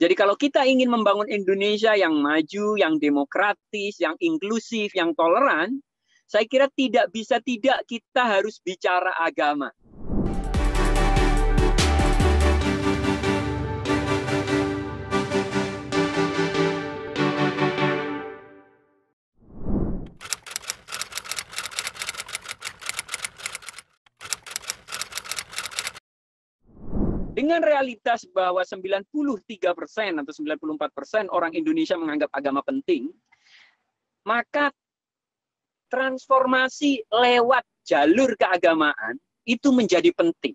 Jadi kalau kita ingin membangun Indonesia yang maju, yang demokratis, yang inklusif, yang toleran, saya kira tidak bisa tidak kita harus bicara agama. Dengan realitas bahwa 93% atau 94% orang Indonesia menganggap agama penting, maka transformasi lewat jalur keagamaan itu menjadi penting.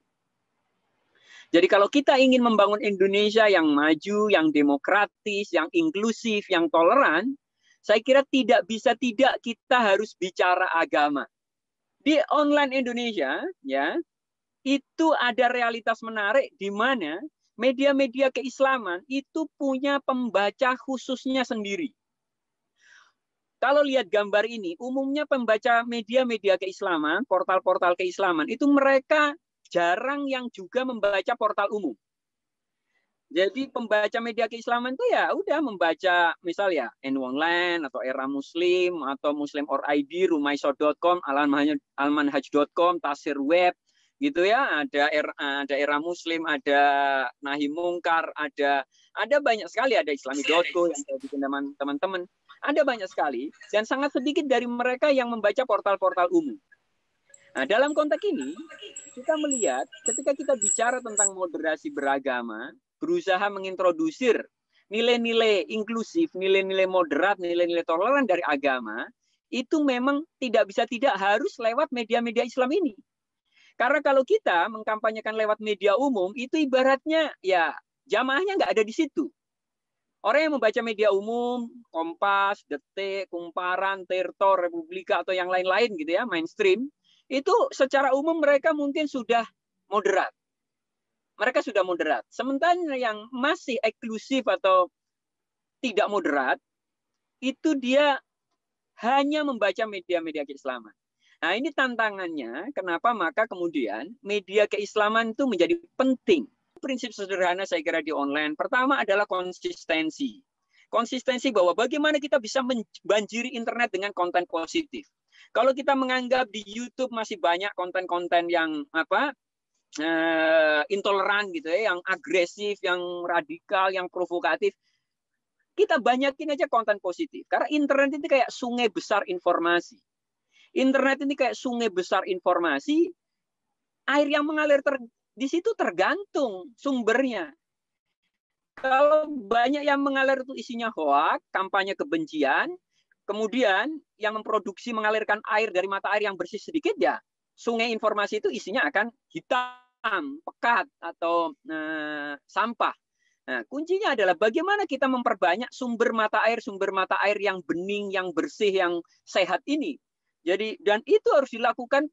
Jadi kalau kita ingin membangun Indonesia yang maju, yang demokratis, yang inklusif, yang toleran, saya kira tidak bisa tidak kita harus bicara agama. Di online Indonesia, ya, itu ada realitas menarik di mana media-media keislaman itu punya pembaca khususnya sendiri. Kalau lihat gambar ini, umumnya pembaca media-media keislaman, portal-portal keislaman, itu mereka jarang yang juga membaca portal umum. Jadi pembaca media keislaman itu ya udah membaca misal ya N-Online atau Era Muslim atau Muslim or ID, Rumaiso.com, Almanhaj.com, Tasir Web, gitu ya, ada era Muslim, ada Nahi Mungkar, ada banyak sekali, ada Islami.co yang saya bikin teman-teman, ada banyak sekali, dan sangat sedikit dari mereka yang membaca portal-portal umum. Nah, dalam konteks ini kita melihat ketika kita bicara tentang moderasi beragama, berusaha mengintrodusir nilai-nilai inklusif, nilai-nilai moderat, nilai-nilai toleran dari agama, itu memang tidak bisa tidak harus lewat media-media Islam ini. Karena kalau kita mengkampanyekan lewat media umum, itu ibaratnya ya jamaahnya nggak ada di situ. Orang yang membaca media umum, Kompas, Detik, Kumparan, Tirto, Republika, atau yang lain-lain gitu ya, mainstream, itu secara umum mereka mungkin sudah moderat. Mereka sudah moderat. Sementara yang masih eksklusif atau tidak moderat, itu dia hanya membaca media-media keislaman. Nah, ini tantangannya, kenapa maka kemudian media keislaman itu menjadi penting. Prinsip sederhana saya kira di online, pertama adalah konsistensi. Konsistensi bahwa bagaimana kita bisa membanjiri internet dengan konten positif. Kalau kita menganggap di YouTube masih banyak konten-konten yang intoleran gitu ya, yang agresif, yang radikal, yang provokatif, kita banyakin aja konten positif. Karena internet itu kayak sungai besar informasi. Internet ini kayak sungai besar informasi, air yang mengalir di situ tergantung sumbernya. Kalau banyak yang mengalir itu isinya hoak, kampanye kebencian, kemudian yang memproduksi mengalirkan air dari mata air yang bersih sedikit, ya sungai informasi itu isinya akan hitam, pekat, atau sampah. Nah, kuncinya adalah bagaimana kita memperbanyak sumber mata air yang bening, yang bersih, yang sehat ini. Jadi, dan itu harus dilakukan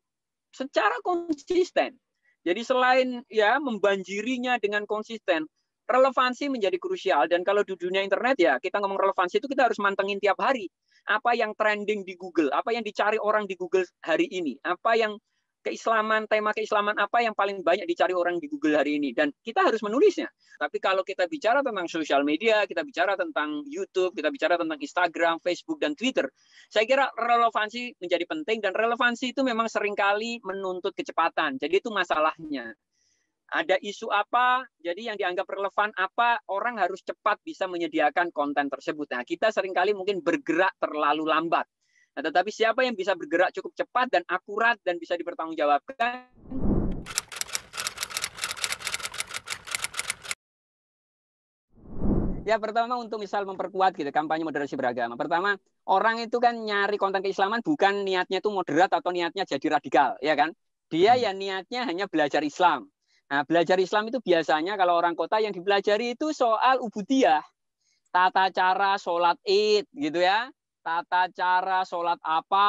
secara konsisten. Jadi selain ya membanjirinya dengan konsisten, relevansi menjadi krusial. Dan kalau di dunia internet ya kita ngomong relevansi itu kita harus mantengin tiap hari. Apa yang trending di Google, apa yang dicari orang di Google hari ini, apa yang keislaman, tema keislaman apa yang paling banyak dicari orang di Google hari ini. Dan kita harus menulisnya. Tapi kalau kita bicara tentang sosial media, kita bicara tentang YouTube, kita bicara tentang Instagram, Facebook, dan Twitter, saya kira relevansi menjadi penting, dan relevansi itu memang seringkali menuntut kecepatan. Jadi itu masalahnya. Ada isu apa, jadi yang dianggap relevan apa, orang harus cepat bisa menyediakan konten tersebut. Nah, kita seringkali mungkin bergerak terlalu lambat. Nah, tetapi siapa yang bisa bergerak cukup cepat dan akurat dan bisa dipertanggungjawabkan? Ya, pertama untuk misal memperkuat gitu kampanye moderasi beragama. Pertama, orang itu kan nyari konten keislaman bukan niatnya itu moderat atau niatnya jadi radikal, ya kan? Dia ya niatnya hanya belajar Islam. Nah, belajar Islam itu biasanya kalau orang kota yang dipelajari itu soal ubudiyah, tata cara sholat Id gitu ya, tata cara sholat apa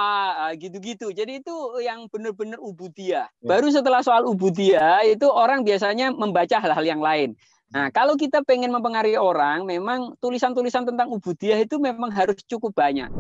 gitu-gitu. Jadi itu yang benar-benar ubudiyah. Baru setelah soal ubudiyah itu orang biasanya membaca hal-hal yang lain. Nah, kalau kita pengen mempengaruhi orang, memang tulisan-tulisan tentang ubudiyah itu memang harus cukup banyak.